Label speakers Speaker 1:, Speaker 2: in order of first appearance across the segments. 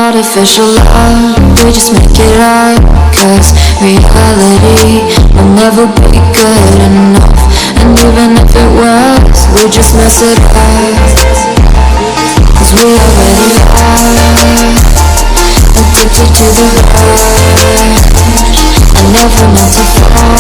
Speaker 1: Artificial love, we just make it right. Cause reality will never be good enough. And even if it was, we just mess it up. Cause we already are addicted to the rush. I never meant to fall.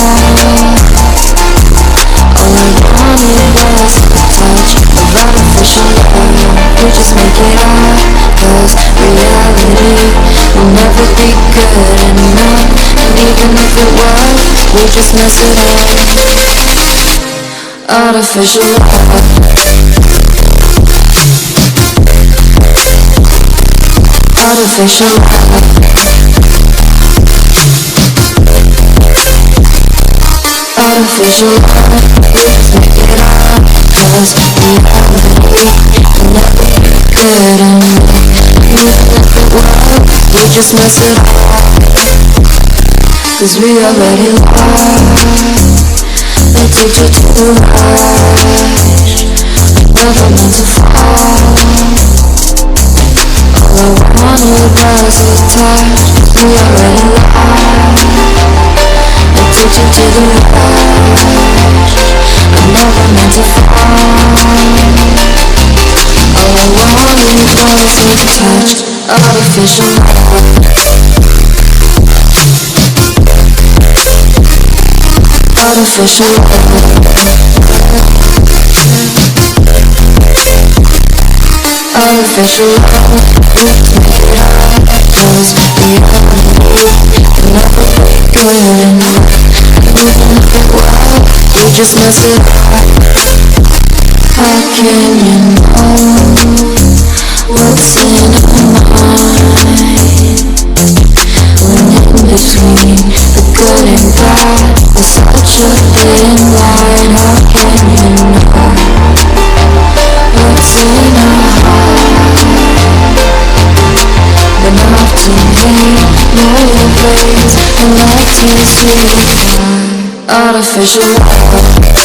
Speaker 1: All I wanted was a touch of artificial love. We just make it up. Cause reality will never be good enough. And even if it was, we just mess it up. Artificial love. Artificial love. Artificial love. We just make it up. Cause reality will never be good enough. We just mess it up. Cause we already lost. Addicted to the rush. Never meant to fall. All I wanted was a touch. We already lost. Addicted to the rush. Never meant to fall. All I wanted was a touch. Artificial love. Artificial love. Artificial love. We make it up. Cause reality can never be good enough. Even if it was, we just mess it up. How can you know what's in our mind? When in between the good and bad, there's such a thin line. How can you know what's in our heart? When often hate motivates and like to see artificial love.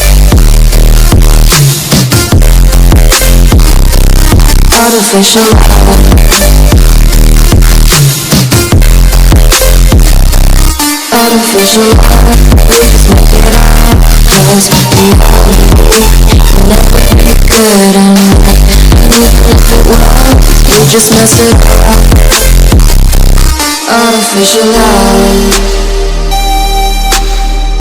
Speaker 1: Artificial love. Artificial love. We just make it up. Cause reality will never be good enough. And even if it was, we just mess it up. Artificial love.